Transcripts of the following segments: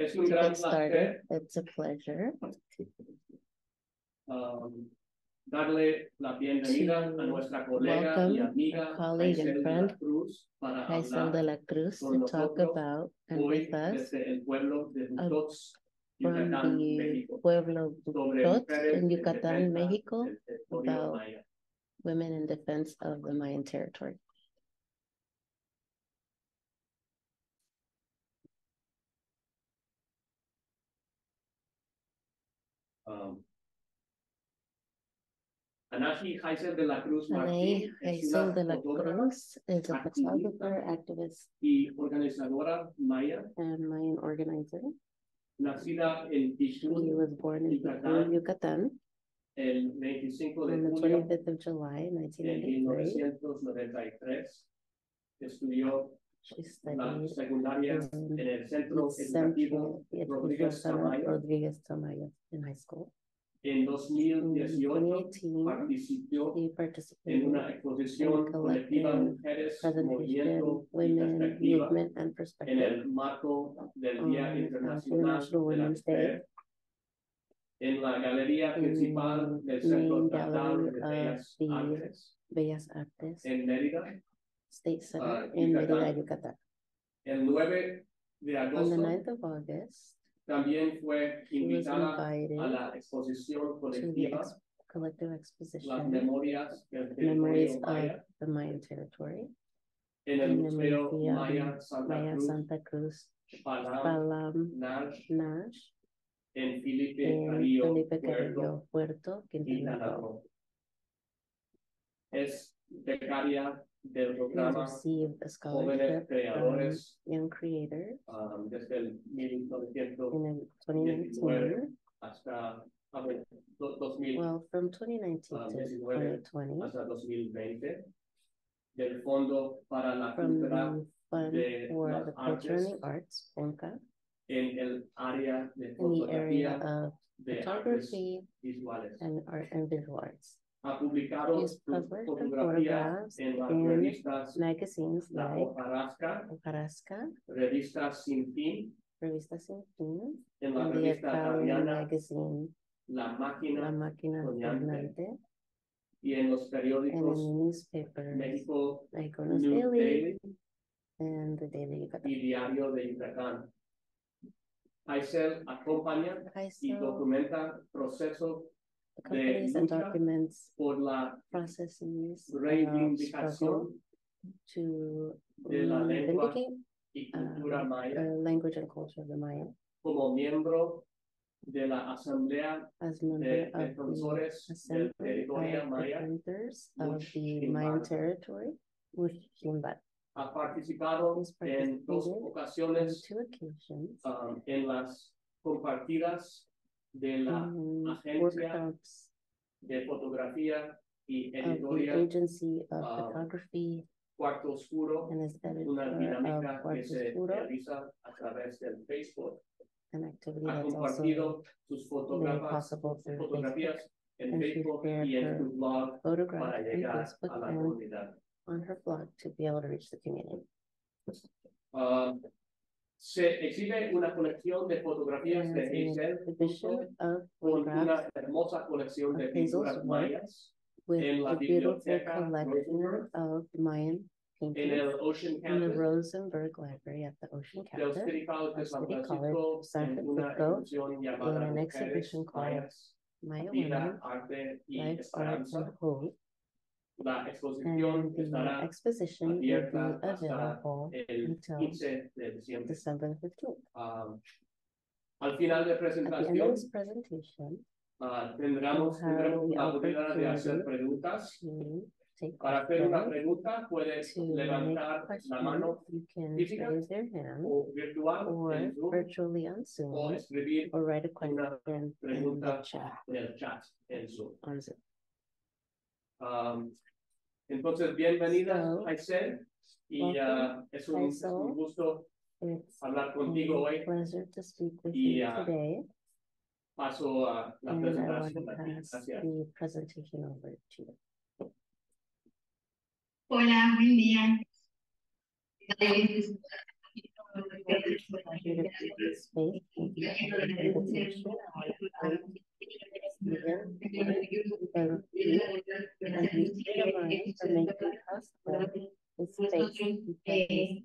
Es un to gran get started. placer It's a pleasure darle la bienvenida a nuestra colega y welcome amiga our colleague and Haizel de friend la Cruz para Haizel de hablar la Cruz con to talk nosotros about and hoy with us desde el pueblo de Butots, from Yucatán, the México, pueblo sobre Butot mujeres in en Yucatán, defensa Mexico, del territorio about maya. women in defense of the Mayan territory. Anahi Haizel de la Cruz Anaí Martín es Haizel una de la fotógrafa Cruz is a photographer, activist, y organizadora maya, and Mayan organizer. nacida en She Tishún, was born in Yucatán, Yucatán el 25 de on the julio 25th of July, en 1993. 1993. Estudió She la studied secundaria en el Centro Educativo the Rodríguez Educational Tamayo. Rodríguez Tamayo in high school. En 2018 2018, participó he en participated una exposición in colectiva collective Mujeres, presentation, Movimiento y Women, Perspectiva Movement, and en Perspective el marco del Día on Internacional International de la Women's Day Mujer en la galería principal del Centro main Estatal gallery de of Bellas the Artes Bellas Artes en Mérida, State Center in Mérida, Yucatán. El 9 de On the agosto 9th of August, también fue she was invitada invited a la exposición to the colectiva collective Las exposition, Memorias del Memories Territorio of Maya the Mayan Territory, en el in the Museo Museum Maya Santa Maya Cruz, Santa Cruz, Palam, Palam, Nash, Nash, en Felipe in Carrillo, Felipe Puerto Carrillo, Puerto, y Quintana Quintana Roo. Roo. Es becaria del She has programa received a Jóvenes scholarship from Creadores Young Creators desde el in 1919 2019. hasta 2000. Well, from 2019 to 2020, hasta 2020 del Fondo para la from Cultura the Fund de for las the Culture and the Artes Arts, FONCA, en el área de in the area fotografía of de artes photography visuales. and art and visual arts. Ha publicado She's sus published her fotografías photographs en las in revistas magazines La like Hojarasca, Hojarasca, Revista Sin Fin, Revista Sin Fin, en la and the revista Italian italiana magazine La La Máquina Máquina Soñante Tornante, y en los and in the periódicos newspapers México Mexico's News Daily Daily and the Daily Yucatán. y Diario de Yucatán. Haizel acompaña y Haizel documenta procesos de accompanies and lucha documents por la processes of reivindicación struggle to de la lengua vindicate y cultura the maya language and culture of the Maya como miembro de la Asamblea as de member of the Defensores del Assembly Territorio of Maya. Defenders of the Mushimbat. Mayan Territory, Mushimbat. Ha participado He's en dos participated on ocasiones 2 occasions en las compartidas de la in Agencia workshops de Fotografía y of the Editoria Agency of Photography Cuarto Oscuro, and as una editor dinámica of que Cuarto se Oscuro, realiza a través del Facebook. an activity Ha that's also compartido sus made possible through Facebook, fotografías en and she Facebook shared y en her su blog photographs para on llegar Facebook a la and comunidad. on her blog to be able to reach the community. Se exhibe una colección de fotografías de There's an Haizel exhibition of con photographs una hermosa colección de of Haizel's pinturas work mayas with en la a beautiful biblioteca collection Rosenberg, of Mayan en paintings el Ocean in the Campus Rosenberg Library at the Ocean del Campus City College de of San City Francisco College, San en una Francisco, exhibición in llamada an Mujeres exhibition called Mayas, Maya Vida, Women, Arte y Life, Art, Esperanza. and Hope. La exposición And the estará exposition will abierta be hasta available el until 15 de diciembre. December 15th. Al final de At the end of presentación, this presentation, tendremos we'll have the la oportunidad de hacer opportunity preguntas. to take Para hacer una questions. pregunta, puedes To make levantar la questions, mano you can física raise your hand o virtual or en Zoom virtually on o Zoom escribir or write a una question in the pregunta chat en el chat en Zoom. on Zoom. Entonces, bienvenida, So, Haizel, y welcome, es Haizel. un gusto It's hablar contigo a hoy. pleasure to speak with Y, you today, Paso a la and I want to presentación a ti. pass Gracias. the presentation over to you. Hola, buen día. space, invitation, and we freedom for making possible this space.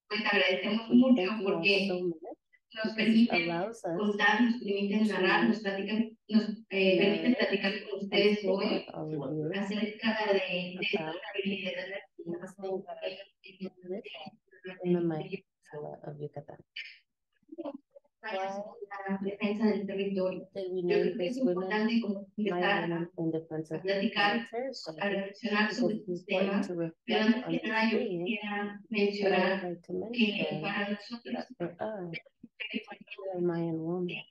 Pues te agradecemos We mucho thank you all porque so much nos because it permiten allows us contar, nos permiten narrar, nos platican, nos permiten platicar con and ustedes speak hoy with all of you acerca de estas about habilidades these things that are in the Mayan of Yucatan. la defensa del territorio. Did we Yo name creo que es this women importante como my empezar women in defense a of platicar, the a territory? reflexionar Because sobre it's estos important temas, to pero reflect antes on que these nada yo things, quisiera but I would mencionar like to que mention para nosotros that for us, the Mayan woman is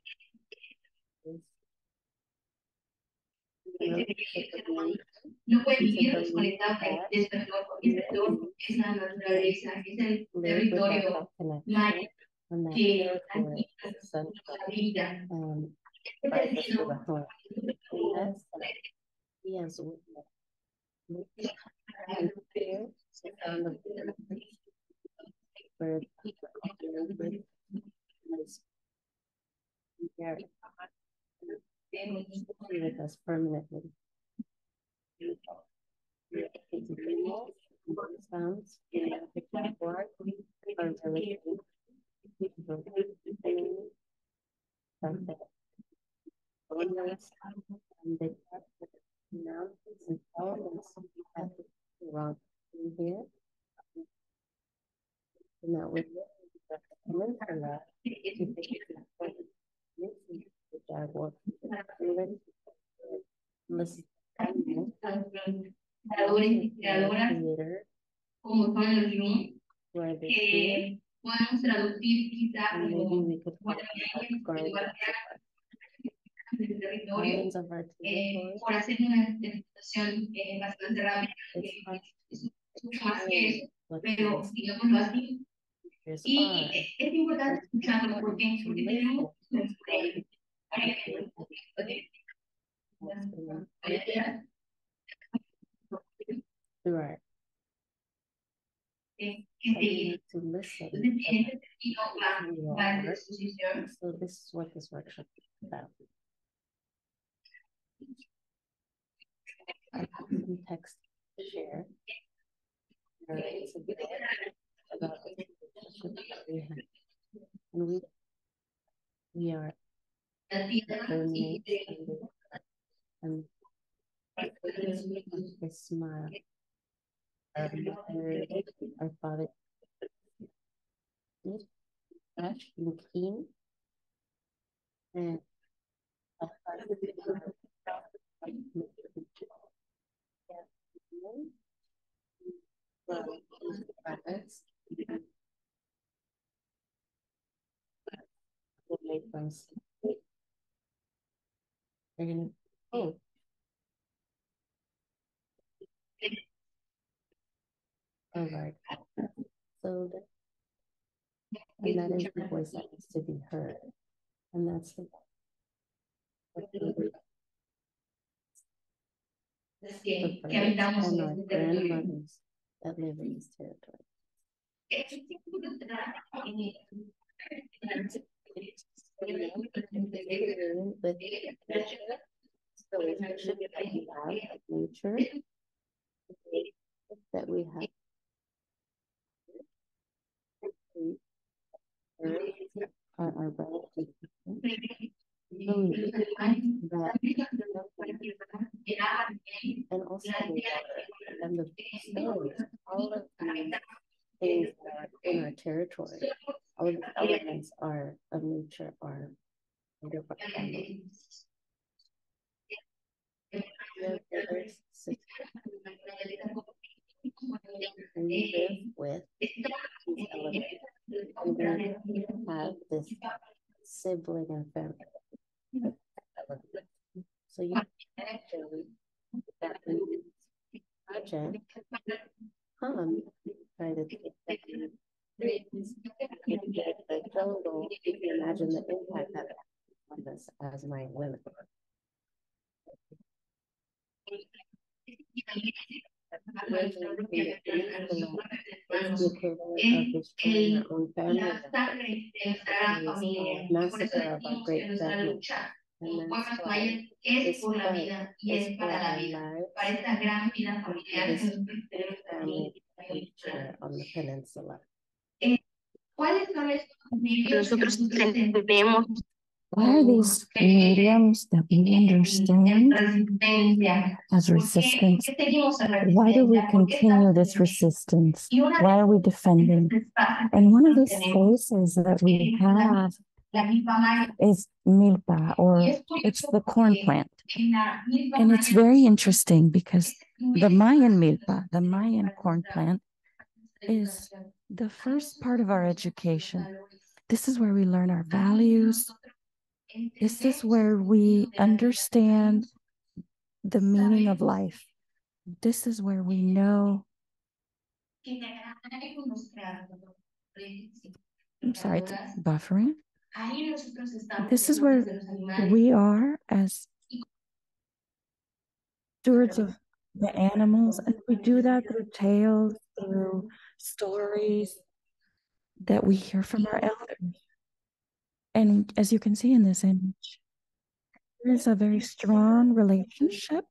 no puede vivir desconectado de este sector, porque este sector es la naturaleza, es el territorio maya que aquí nos habita. by the Surahor. Yes, and here she found the bird with us permanently. Sounds are really and they now and elements have wrong here. Now with Creadoras como son los Yuum, que podemos traducir quizá como del territorio, por hacer una interpretación bastante rápida, es mucho más que eso, pero digámoslo así. Y es importante escucharlo porque tenemos right. que to listen. exposición. So this is what this workshop is about. I have some text to share. It's about the relationship that we have. And we are germinates and a smile. Our mother, our father, fresh and clean, and made from they're gonna right. So and that is the voice that needs to be heard. And that's the and our grandmothers that live in this territory. With the relationship that we have with nature, that we have are our relatives. And also and the stories, all of these things that are in our territory, all of the elements are of nature are under our family. We live with these elements. We have this sibling and family. So you actually that project try to take the jungle. You can imagine the impact that on this as my women. Living in the peninsula is the equivalent of destroying our own family members. It is a massacre of our great family. And that's why this fight is for our lives and this big family that we share on the peninsula. Nosotros tenemos what are these mediums that we understand as resistance? Why do we continue this resistance? Why are we defending? And one of the spaces that we have is milpa, or it's the corn plant. And it's very interesting because the Mayan milpa, the Mayan corn plant, is the first part of our education. This is where we learn our values. This is where we understand the meaning of life. This is where we know. I'm sorry, it's buffering. This is where we are as stewards of the animals, and we do that through tales, through stories that we hear from our elders. And as you can see in this image, there's a very strong relationship.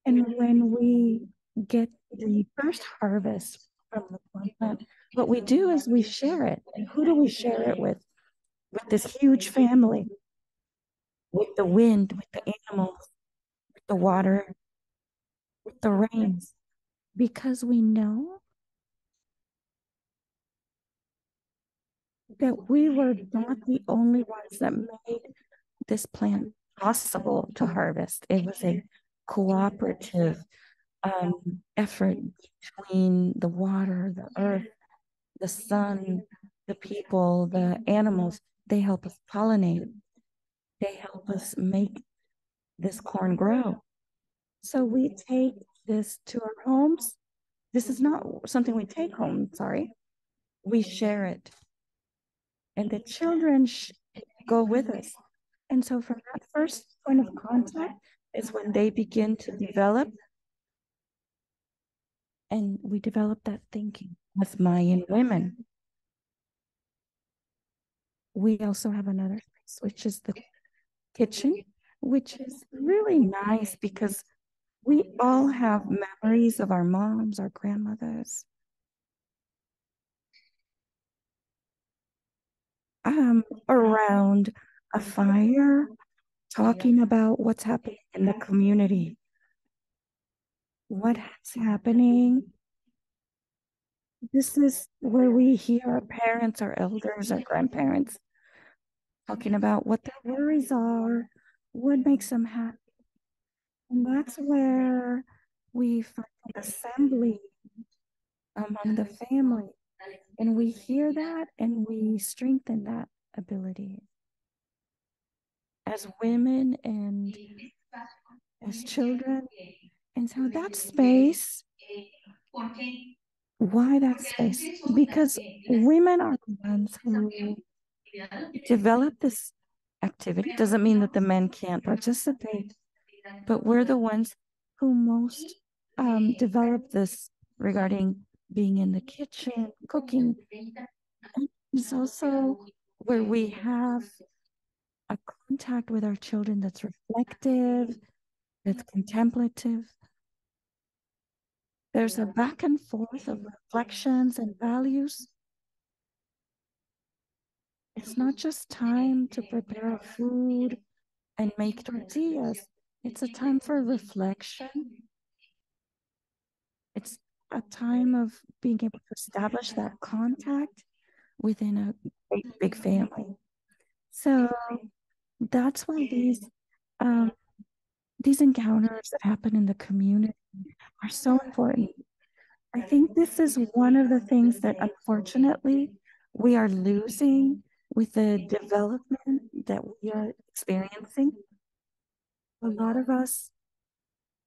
And when we get the first harvest from the corn plant, what we do is we share it. And who do we share it with? With this huge family, with the wind, with the animals, with the water, with the rains, because we know that we were not the only ones that made this plant possible to harvest. It was a cooperative effort between the water, the earth, the sun, the people, the animals. They help us pollinate. They help us make this corn grow. So we take this to our homes. This is not something we take home, sorry. We share it. And the children go with us. And so from that first point of contact is when they begin to develop. And we develop that thinking with Mayan women. We also have another space, which is the kitchen, which is really nice because we all have memories of our moms, our grandmothers. Around a fire, talking about what's happening in the community. What's happening? This is where we hear our parents, our elders, our grandparents talking about what their worries are, what makes them happy. And that's where we find assembly among the family. And we hear that and we strengthen that ability. As women and as children. And so that space, why that space? Because women are the ones who develop this activity. Doesn't mean that the men can't participate, but we're the ones who most develop this regarding being in the kitchen, cooking. And it's also where we have a contact with our children that's reflective, that's contemplative. There's a back and forth of reflections and values. It's not just time to prepare food and make tortillas. It's a time for reflection. It's a time of being able to establish that contact within a great big family. So that's why these encounters that happen in the community are so important. I think this is one of the things that unfortunately we are losing with the development that we are experiencing. A lot of us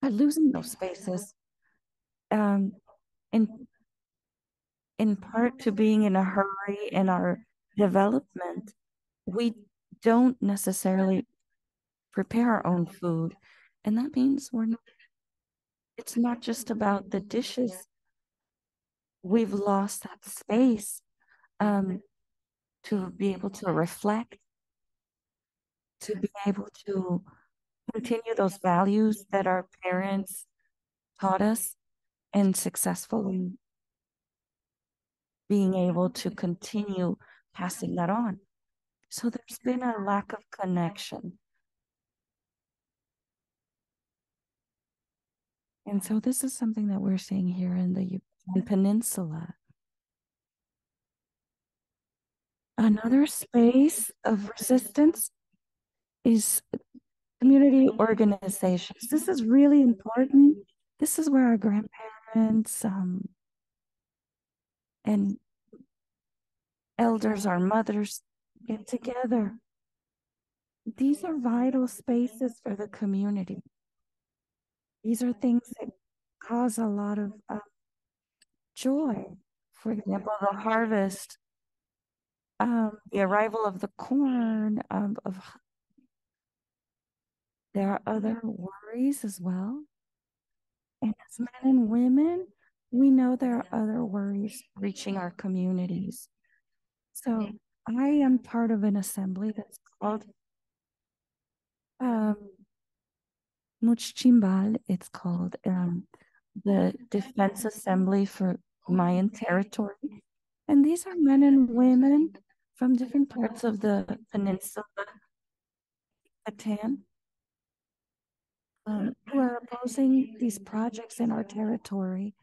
are losing those spaces, in part to being in a hurry in our development. We don't necessarily prepare our own food, and that means we're not It's not just about the dishes. We've lost that space to be able to reflect, to be able to continue those values that our parents taught us, and successfully being able to continue passing that on. So there's been a lack of connection. And so this is something that we're seeing here in the Yucatan Peninsula. Another space of resistance is community organizations. This is really important. This is where our grandparents and elders, our mothers, get together. These are vital spaces for the community. These are things that cause a lot of joy. For example, the harvest, the arrival of the corn, there are other worries as well. And as men and women, we know there are other worries reaching our communities. So I am part of an assembly that's called Muchchimbal. It's called the Defense Assembly for Mayan Territory. And these are men and women from different parts of the peninsula, Yucatan, who are opposing these projects in our territory.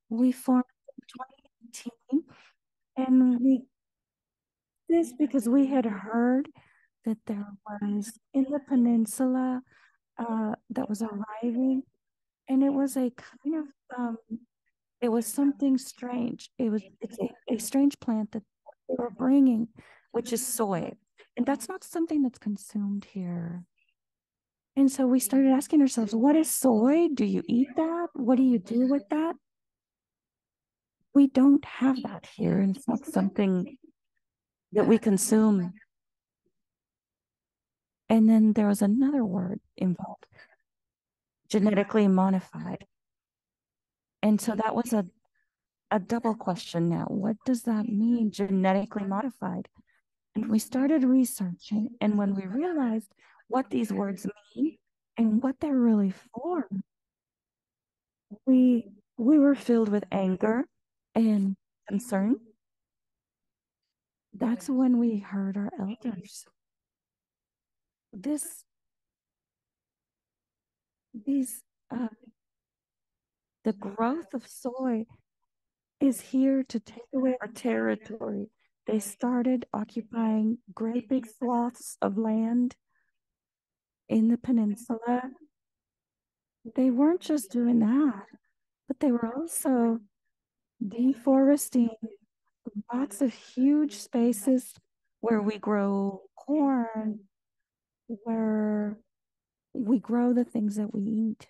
We formed in 2018, and we this because we had heard that there was in the peninsula that was arriving, and it was a kind of it was something strange. It's a strange plant that they were bringing, which is soy, and that's not something that's consumed here. And so we started asking ourselves, what is soy? Do you eat that? What do you do with that? We don't have that here, and it's not something that we consume. And then there was another word involved, genetically modified. And so that was a double question now. What does that mean, genetically modified? And we started researching, and when we realized what these words mean and what they're really for, we were filled with anger and concern. That's when we heard our elders. These the growth of soy is here to take away our territory. They started occupying great big swaths of land in the peninsula. They weren't just doing that, but they were also deforesting lots of huge spaces where we grow corn, where we grow the things that we eat,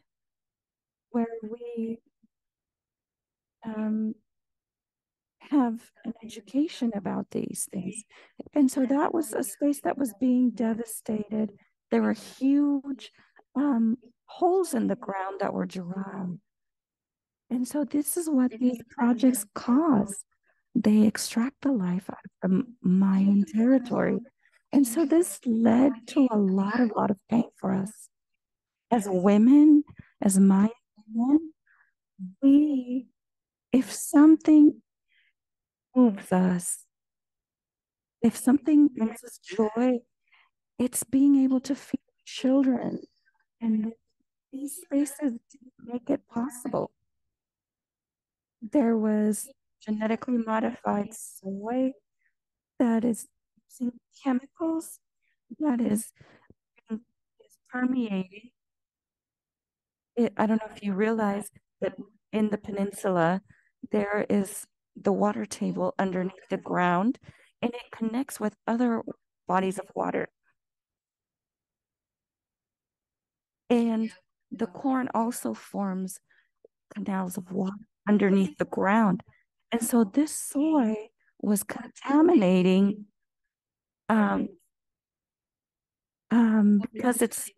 where we have an education about these things. And so that was a space that was being devastated. There were huge holes in the ground that were dry. And so this is what these projects cause. They extract the life out of the Mayan territory. And so this led to a lot of pain for us. As women, as Mayan women, if something moves us, if something brings us joy, it's being able to feed children. And these spaces make it possible. There was genetically modified soy that is using chemicals that is permeating. I don't know if you realize that in the peninsula, there is the water table underneath the ground, and it connects with other bodies of water. And the corn also forms canals of water underneath the ground. And so this soy was contaminating because it's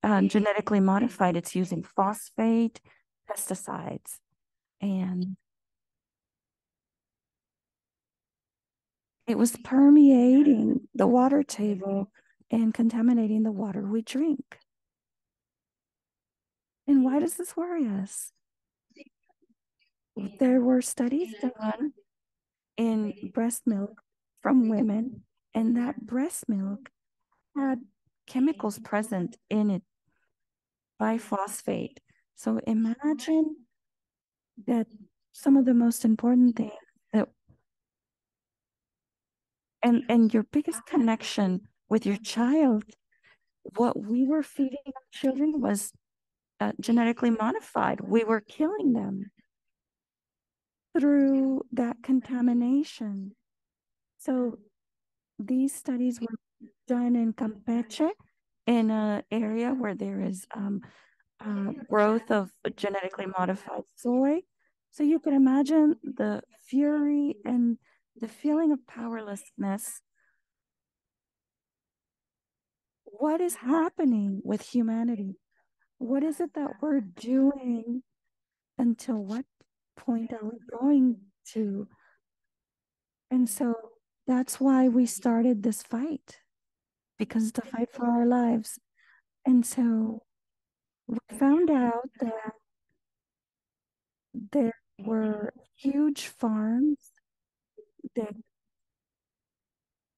genetically modified. It's using phosphate, pesticides, and it was permeating the water table and contaminating the water we drink. And why does this worry us? There were studies done in breast milk from women, and that breast milk had chemicals present in it, biphosphate. So imagine that some of the most important things that and your biggest connection with your child, what we were feeding our children was genetically modified. We were killing them through that contamination. So these studies were done in Campeche, in an area where there is growth of genetically modified soy. So you can imagine the fury and the feeling of powerlessness. What is happening with humanity? What is it that we're doing? Until what point are we going to? And so that's why we started this fight, because it's a fight for our lives. And so we found out that there were huge farms that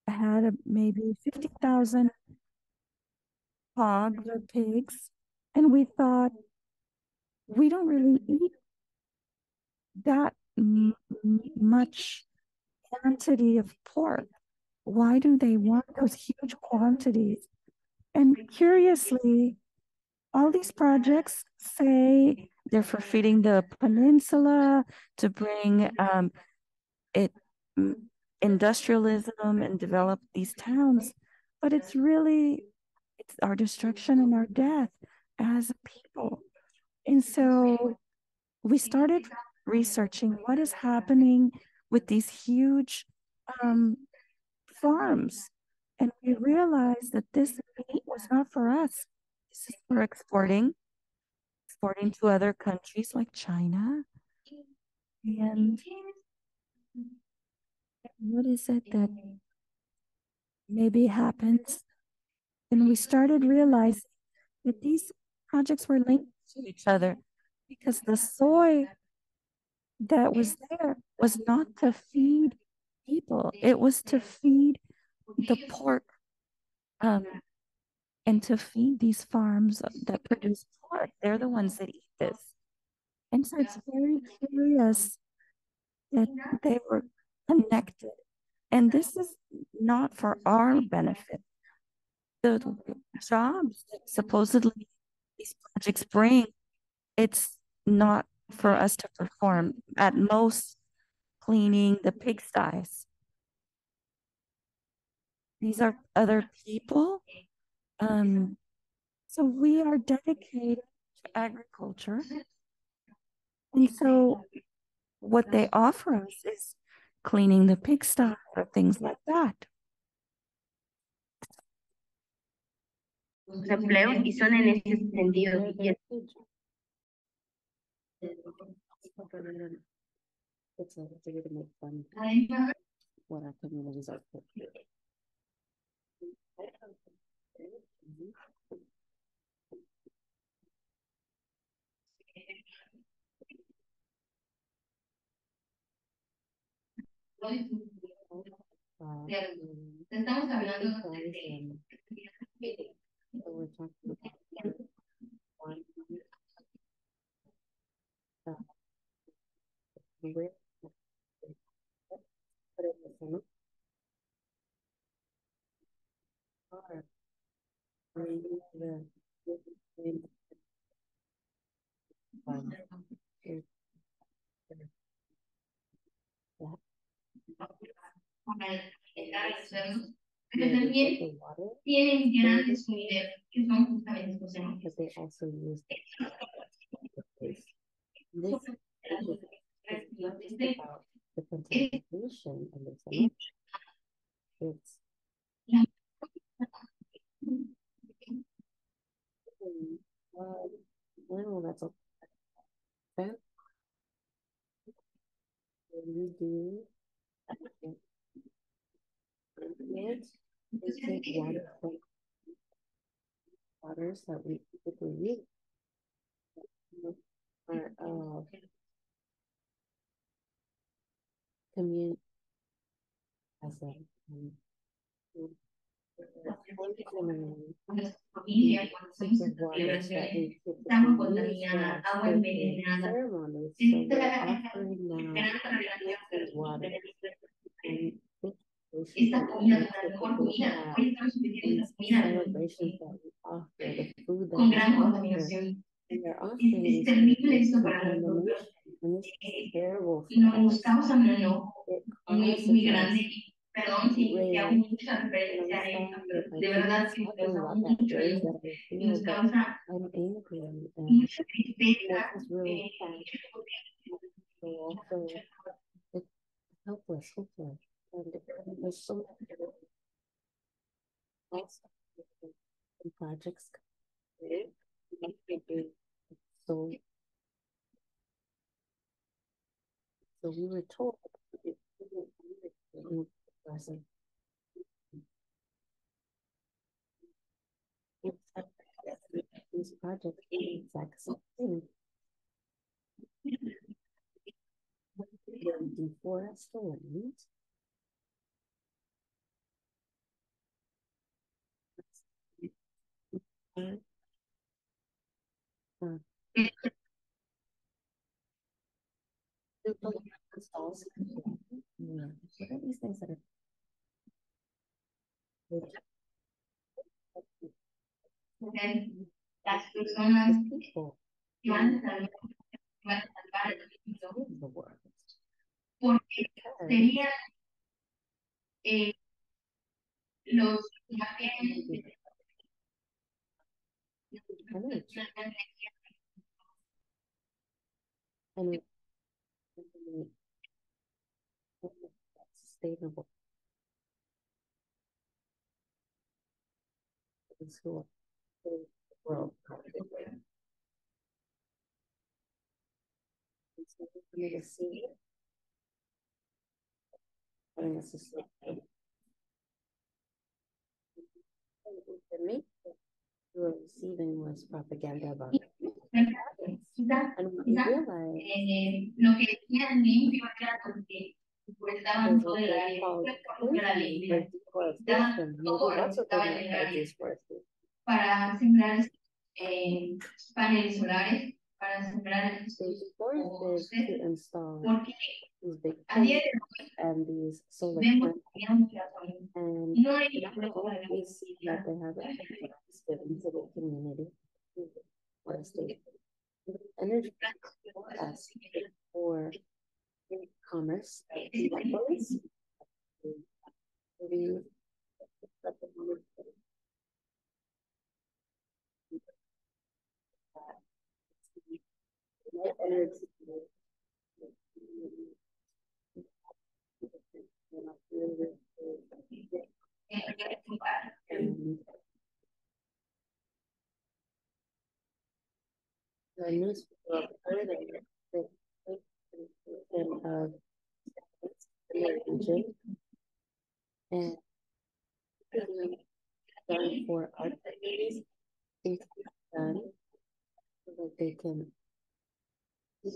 had maybe 50,000 hogs or pigs. And we thought, we don't really eat that much quantity of pork. Why do they want those huge quantities? And curiously, all these projects say they're for feeding the peninsula, to bring it industrialism and develop these towns, but it's our destruction and our death as a people. And so we started researching what is happening with these huge farms. And we realized that this meat was not for us. This is for exporting to other countries like China. And what is it that maybe happens? And we started realizing that these projects were linked to each other, because the soy that was there was not to feed people, it was to feed the pork, and to feed these farms that produce pork. They're the ones that eat this. And so it's very curious that they were connected. And this is not for our benefit. The jobs that supposedly these projects bring, it's not for us to perform. At most, cleaning the pigsties. These are other people. So we are dedicated to agriculture. And so what they offer us is cleaning the pigsty or things like that. Empleos y son en ese sentido. It's a way to make fun what our communities are. Estamos hablando So we're talking about one where put it in the center or maybe the here's pero también tienen grandes sonideros que son justamente estos animales. but they also use this is not just about the contamination of the cement. It's well, that's okay. then we do it, we take water from waters that we typically use. Our commune as a waters that we typically use for sacred ceremonies. So we're offering now sacred water. And this typically have these celebrations that we offer, the food that we offer, and they're offering these contamination. And this is terrible for us. It causes us Perdón si hago rage. mucha And referencia a I'm esto, sorry if I de keep verdad que talking nos da about that mucho rage enojo that I y feel, nos but causa I'm angry and mucha it tristeza. makes us really sad. So also it's helpless, hopeless. And there's so much else and projects coming. So so we were told it wasn't person. These projects do the exact same thing. They deforest the land. Installs. Yeah. What are these things that are Las personas people que van a salvar el mundo, in the world? porque serían los más bien and sustainable is who the world. For me to see having a sustainable for me, we were receiving was propaganda about it. And we realized lo que decían limpio era porque pues daban todo el área, para la deforestation. Maybe that's what they meant by deforestation. para sembrar paneles solares, para sembrar They forested to install porque these big a día things de hoy and these solar vemos panels. que tienen mucha razón. And No hay we see that they have given to the community or a state energy as for commerce. The newspaper reported the of the region and done for art communities, things done so that they can we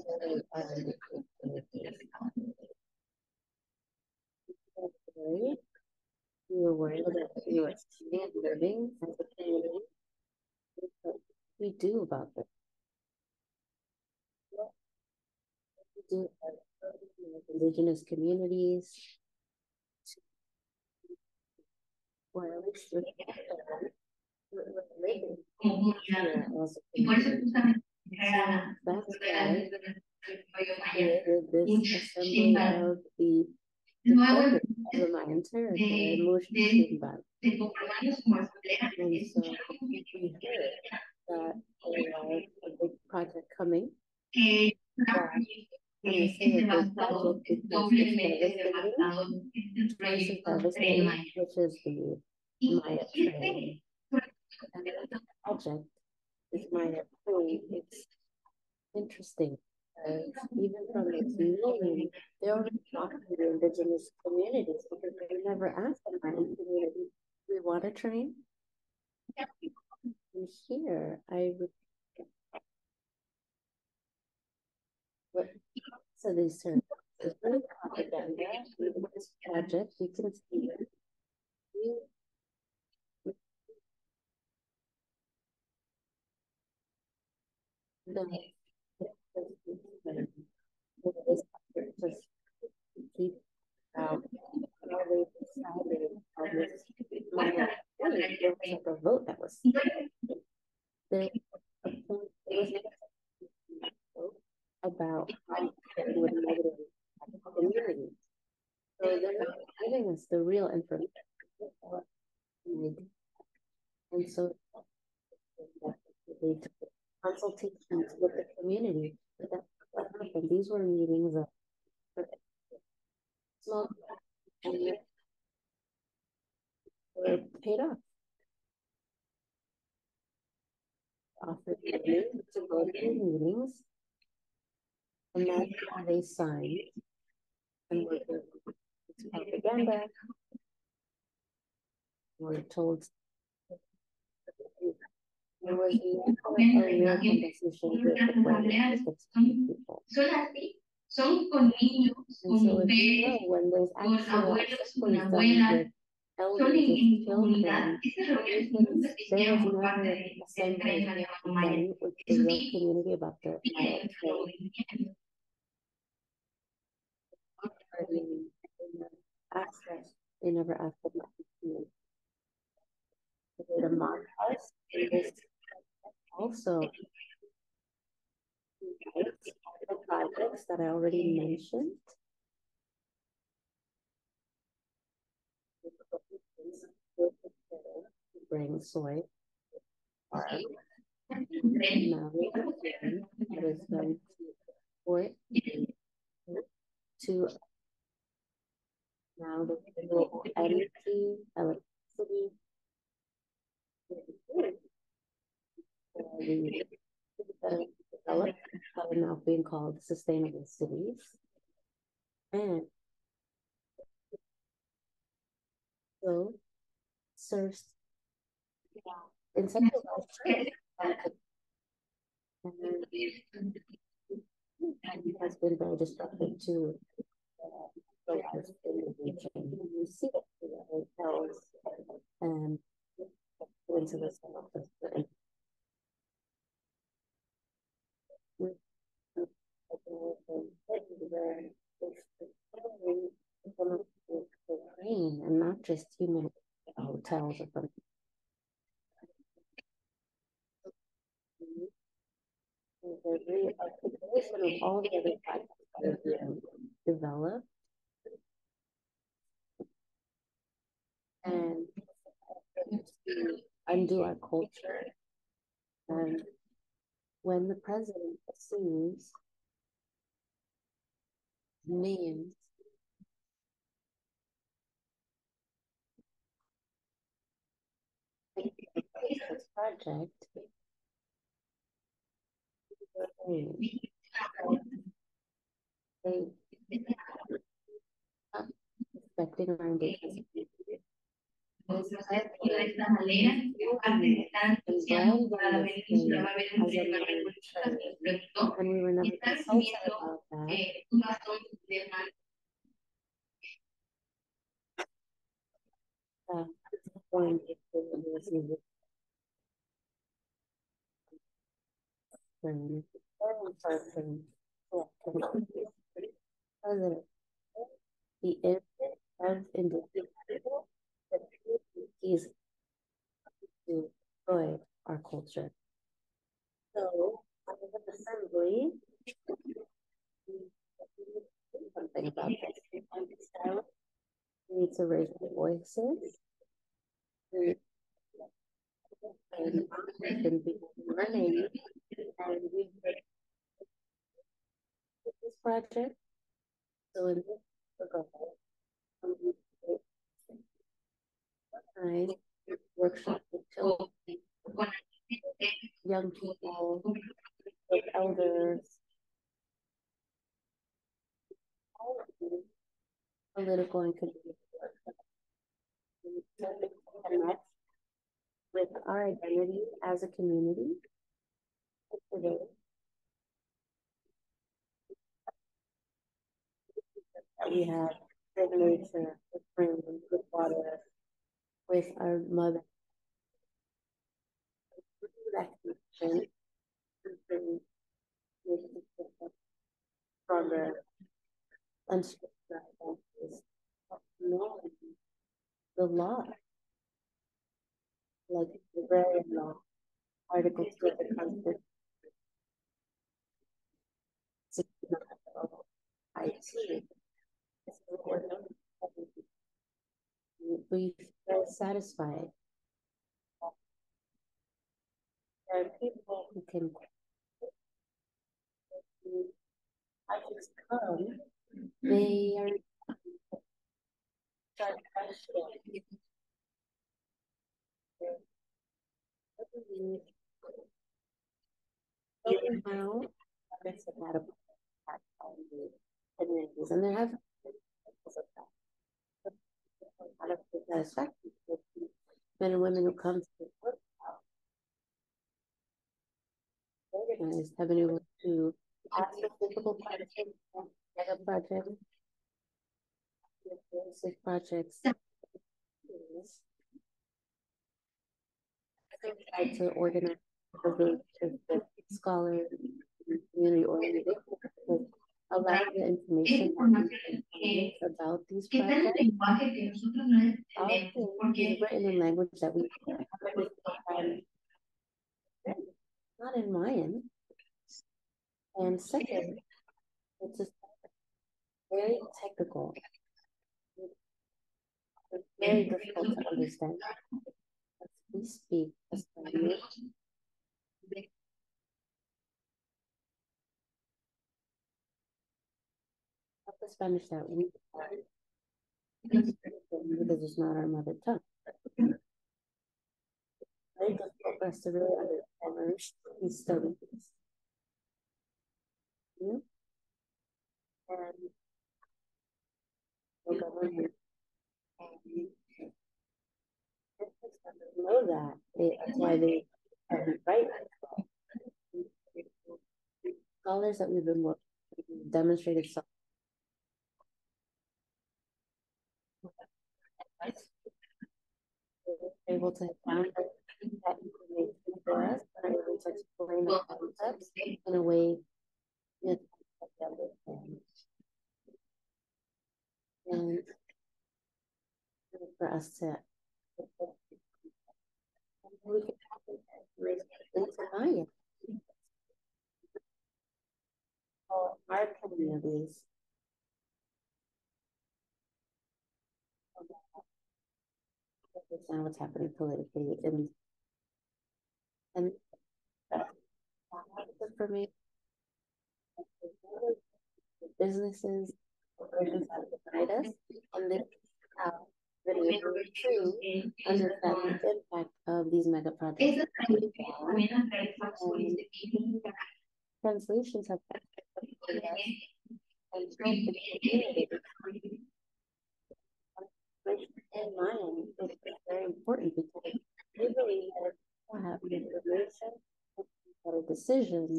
were worried that we were living as a community. What we do about this? What we do as indigenous communities, or at least living here as a community. So that's why created this assembly of the defenders of the Mayan territory in Motion Back. And so we heard that they have a big project coming. And I say a big project because it's devastating, which is the Maya train. And the project is Maya train. It's interesting Even from its name, they're already talking to indigenous communities because they never asked the Mayan community, do we want to train? And here, so these terms, it's really propaganda. This project, you can see it. Just keep out how they decided on this. There was like a vote that was there. It was about how it would negatively impact the community. So they're not giving us the real information. And so they took consultations with the community. But that's what happened. These were meetings of small and were paid off. Offered money to go to the meetings, and that's how they signed. And it's propaganda. We're told there was never a real conversation with the people. Son con niños, And con so if you know, mujeres, when there's con actual abuelos, con systems done abuelas, with son elders en with comunidad. children, Estas reuniones nunca se there hicieron was por parte never del assembly gremio llamado Mayan. done with the Eso real sí, community about the tiene nuestro movimiento. access. They never asked them to mock us. Also, the projects that I already mentioned. Bring soy. Now it is going to support to now the renewable energy, electricity. The developed that are now being called sustainable cities. And so serves incentivized and it has been very destructive to the lives in the region. You see it in the hotels and into the south. Rain and not just human hotels or something. The articulation of all the other projects that are being developed and to undo our culture. And when the president assumes names this project, they affecting our indigenous De esta manera, aparte de estar anunciando para la península va a haber un festival de políticas que implementó y está recibiendo un bastón de mano. The input of indigenous people is to destroy our culture. So, as an assembly, something about this. We need to raise our voices. And be running and we this project. So in this workshop with children, young people, with elders, political and community connect with our identity as a community today. We have good nature, with rain, with water, with our mother. Recognition, stronger, unstructured is knowing the law, like the very law, Article 2 of the Constitution. IT. We feel satisfied. There are people who can just come. They are start questioning. Somehow, it's about communities, and there have a lot of satisfaction with men and women who come to the work organized, have been able to ask for physical projects, mega projects, basic projects. Try to organize with scholars, community organizations, a lot of the information about these projects often is written in language that we not in Mayan. And second, it's just very technical. It's very difficult to understand. As we speak as Spanish, not the Spanish that we because it's not our mother tongue. Very difficult for us to really understand these studies. Yeah. And the government know that. That's why they write. Scholars that we've been working demonstrated some able to find that information for us and are able to explain the concepts in a way that they understand. And for us to we can into Mayan. For our communities. Understand what's happening politically and for me, businesses, corporations have decided us, and this how been able to understand the impact of these mega projects. Translations have and in Mayan is very important because we believe that people have information, better decisions.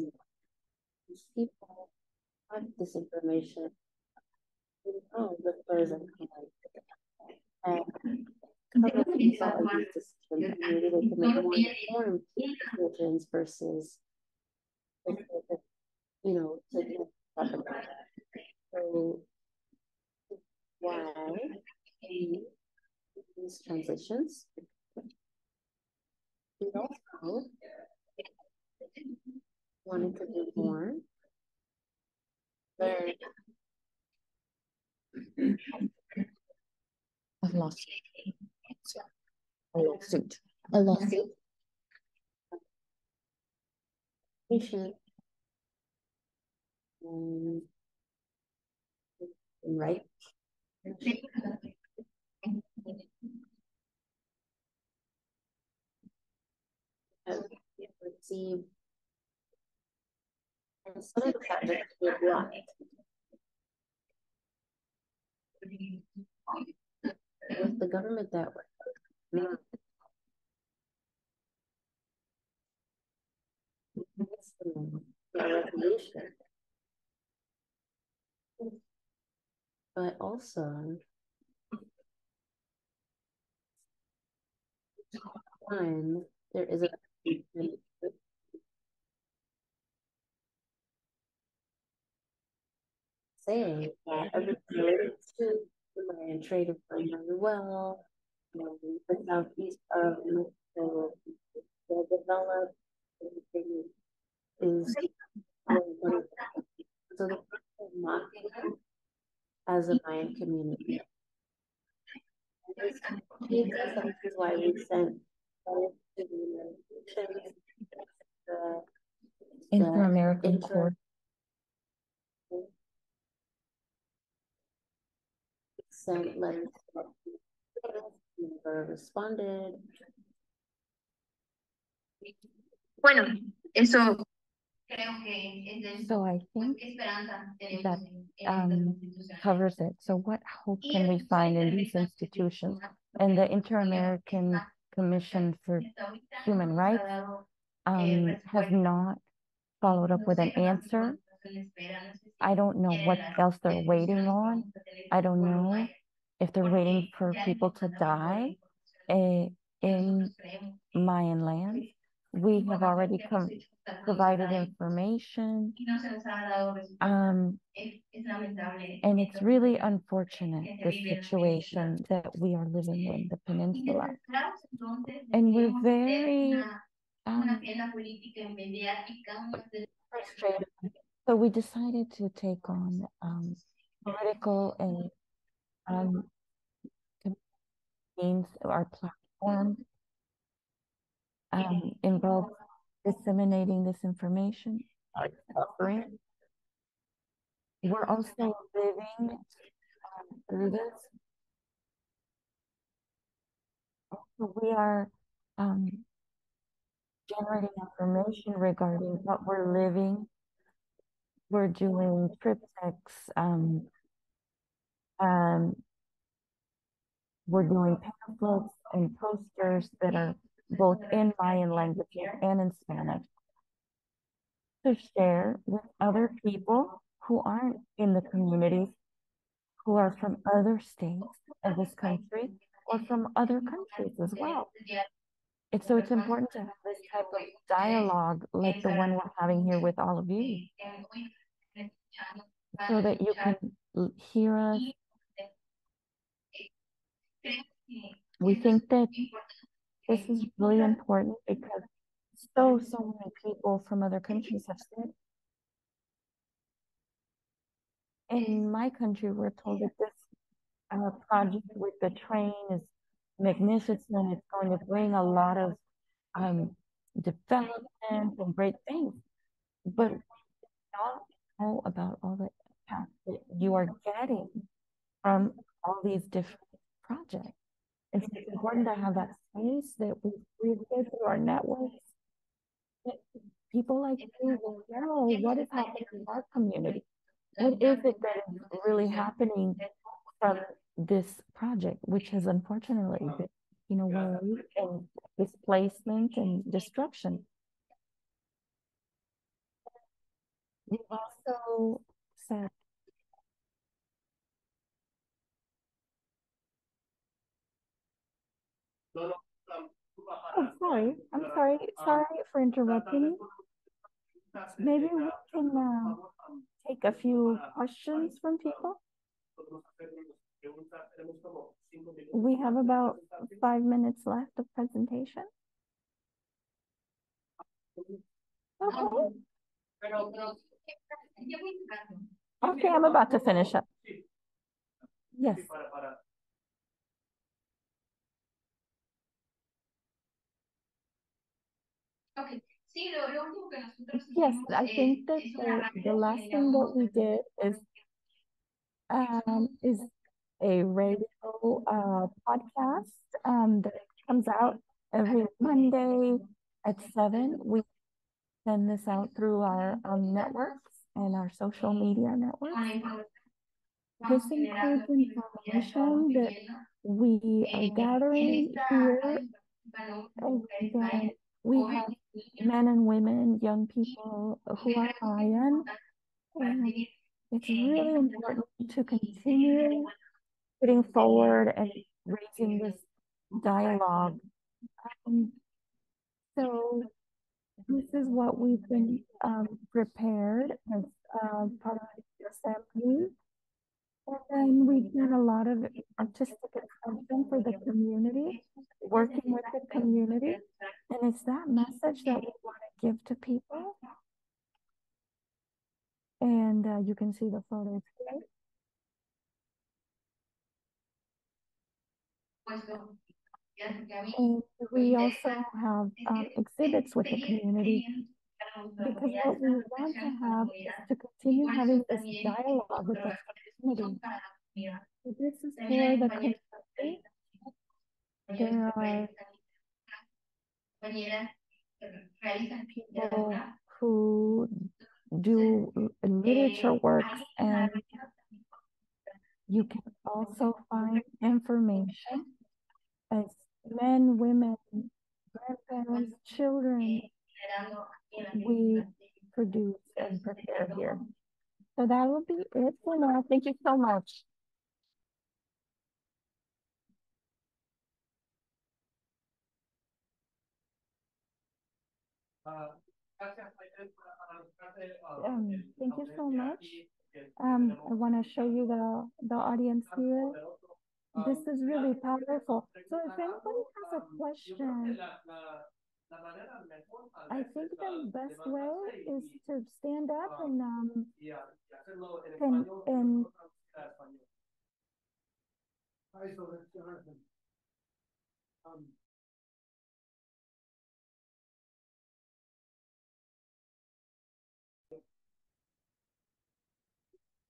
People have this information, you know, the pros and cons. And these decisions, and maybe they can make more informed decisions versus, you know, to talk about that. So why these transitions? We also wanted to do more. Learn. I've lost it. A lawsuit. A lawsuit. Patient. Right. Receive and some of the projects were blocked. Was the government that way? No. It's the revolution. But also, one, there is a saying that everything related to the Mayan trade is going very well. The southeast of the developed, everything is going very well. So the people mocking it as a Mayan community. This is why we sent to the United Nations, the Inter-American Court. Sent letters, never responded. Bueno, eso So I think that covers it. So what hope can we find in these institutions? And the Inter-American Commission for Human Rights has not followed up with an answer. I don't know what else they're waiting on. I don't know if they're waiting for people to die in Mayan land. We have already provided information. And it's really unfortunate, the situation that we are living in the peninsula. And we're very frustrated. So we decided to take on political and means our platform involved disseminating this information, our suffering. We're also living through this. Also, we are generating information regarding what we're living. We're doing triptychs, we're doing pamphlets and posters that are both in Mayan languages and in Spanish to share with other people who aren't in the communities, who are from other states of this country or from other countries as well. So it's important to have this type of dialogue like the one we're having here with all of you, so that you can hear us. We think that this is really important because so many people from other countries have said. In my country, we're told that this project with the train is magnificent. It's going to bring a lot of development and great things. But we don't know about all the impact that you are getting from all these different projects. It's important to have that space that we go through our networks. That people like you will know what is happening in our community. What is it that is really happening from this project, which has unfortunately been, war and displacement and destruction. We've also said I'm sorry for interrupting. Maybe we can take a few questions from people. We have about 5 minutes left of presentation. Okay. Okay, I'm about to finish up. Yes. Yes, I think that the last thing that we did is a radio podcast that comes out every Monday at 7. We send this out through our networks and our social media networks. This includes information that we are gathering here, and then we have men and women, young people who are Mayan, and it's really important to continue putting forward and raising this dialogue. Um, so this is what we've been prepared as part of the assembly. And then we've done a lot of artistic expression for the community, working with the community. And it's that message that we want to give to people. And you can see the photos here. And we also have exhibits with the community, because what we want to have is to continue having this dialogue with the community. So this is for the community. There are people who do literature works, and you can also find information as men, women, grandparents, children, we produce and prepare here. So that will be it for now. Thank you so much. Thank you so much. I want to show you the audience here. This is really powerful. So if anybody has a question, I think the best way is to stand up and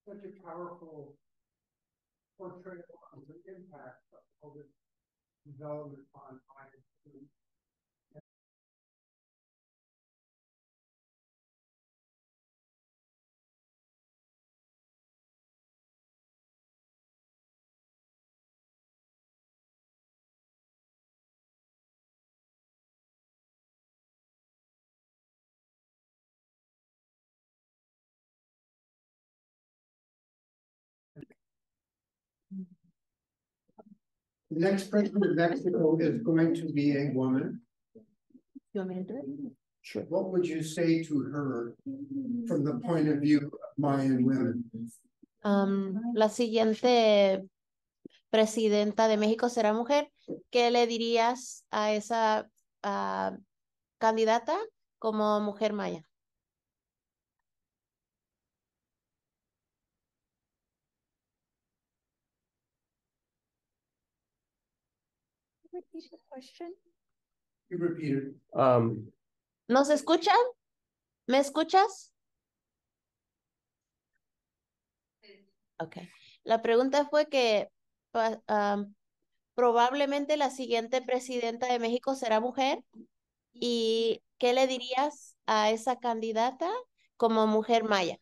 such a powerful portrayal of the impact of COVID development on Mayan food. The next president of Mexico is going to be a woman. You want me to do it? Sure. What would you say to her from the point of view of Mayan women? La siguiente presidenta de México será mujer. ¿Qué le dirías a esa candidata como mujer maya? repeat the question. You repeated. ¿Nos escuchan? ¿Me escuchas? Ok. La pregunta fue que probablemente la siguiente presidenta de México será mujer. ¿Y qué le dirías a esa candidata como mujer maya?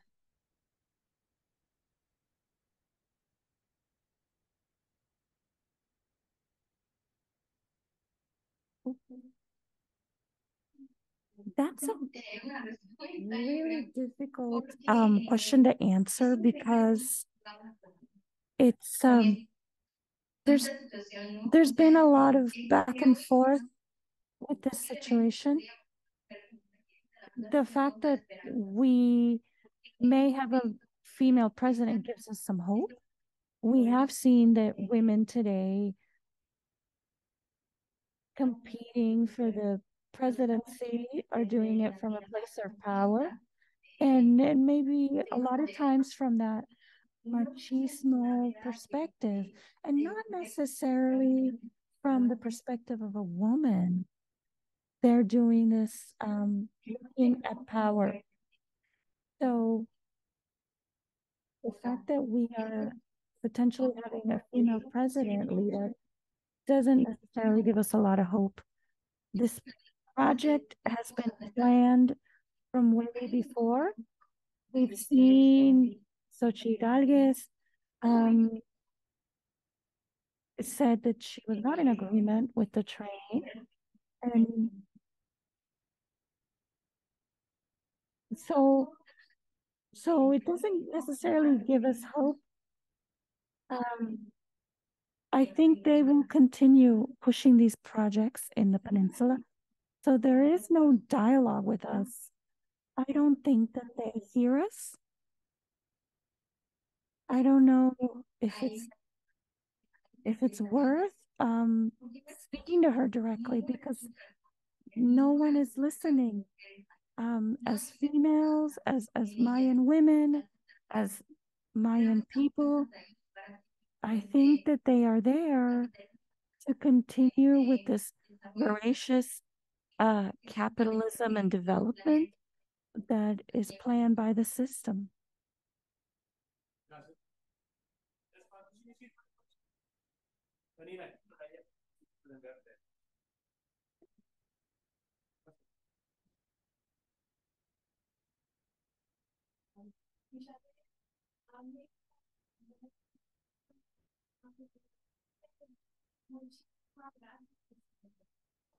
That's a really difficult question to answer, because it's there's been a lot of back and forth with this situation. The fact that we may have a female president gives us some hope. We have seen that women today competing for the presidency are doing it from a place of power, and maybe a lot of times from that machismo perspective, and not necessarily from the perspective of a woman. They're doing this looking at power. So the fact that we are potentially having a female president leader doesn't necessarily give us a lot of hope. This project has been planned from way before. We've seen Xochitl Galvez said that she was not in agreement with the train, and so it doesn't necessarily give us hope. I think they will continue pushing these projects in the peninsula. So there is no dialogue with us. I don't think that they hear us. I don't know if it's worth speaking to her directly, because no one is listening. As females, as Mayan women, as Mayan people, I think that they are there to continue with this voracious capitalism and development that is planned by the system.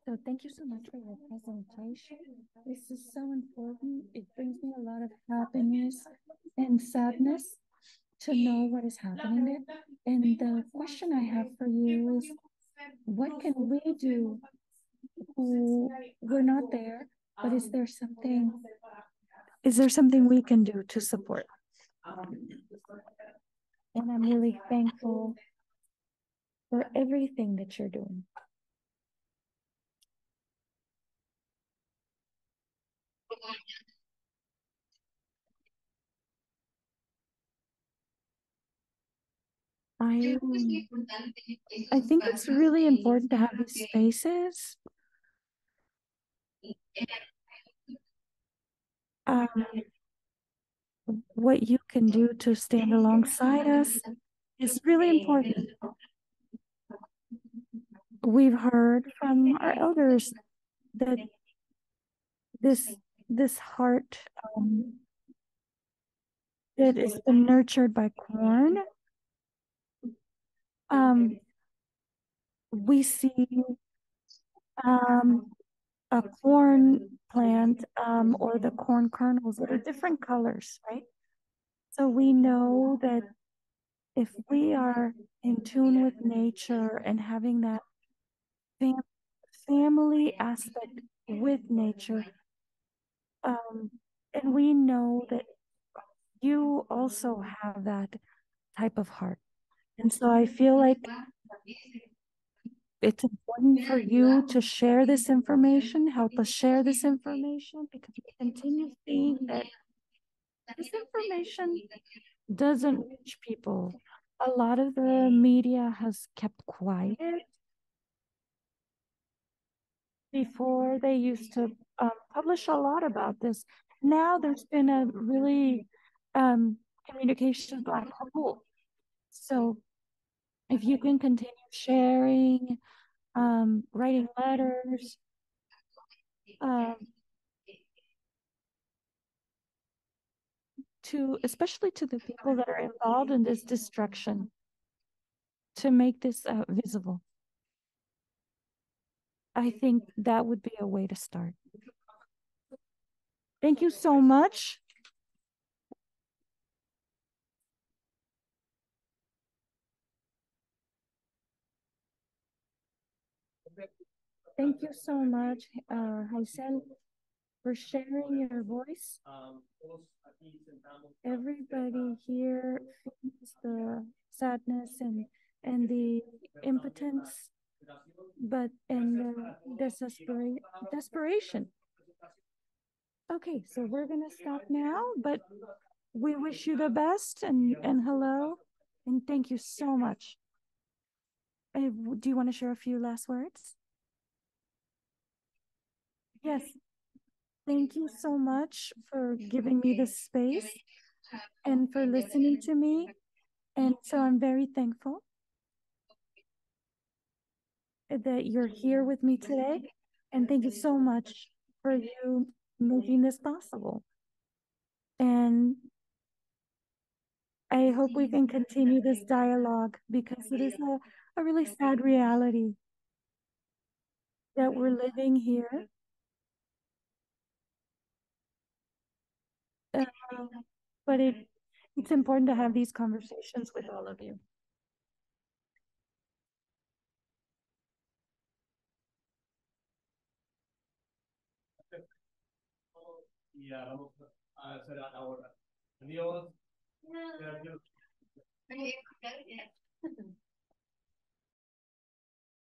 So thank you so much for your presentation. This is so important. It brings me a lot of happiness and sadness to know what is happening there. And the question I have for you is, what can we do who we're not there, but is there something we can do to support? And I'm really thankful for everything that you're doing. I think it's really important to have these spaces. What you can do to stand alongside us is really important. We've heard from our elders that this heart that has been nurtured by corn, we see a corn plant or the corn kernels that are different colors, right? So we know that if we are in tune with nature and having that family aspect with nature, and we know that you also have that type of heart. And so I feel like it's important for you to share this information, help us share this information, because we continue seeing that this information doesn't reach people. A lot of the media has kept quiet. Before, they used to publish a lot about this. Now there's been a really communication black hole. So if you can continue sharing, writing letters, especially to the people that are involved in this destruction, to make this visible. I think that would be a way to start. Thank you so much. Thank you so much, Haizel, for sharing your voice. Everybody here feels the sadness and the impotence, and the desperation. Okay, so we're gonna stop now, but we wish you the best and hello, and thank you so much. Do you want to share a few last words? Yes. Thank you so much for giving me this space and for listening to me. And so I'm very thankful that you're here with me today. And thank you so much for you making this possible. And I hope we can continue this dialogue because it is a really sad reality that we're living here. But it's important to have these conversations with all of you. Ya vamos a hacer ahora. Adiós. Gracias.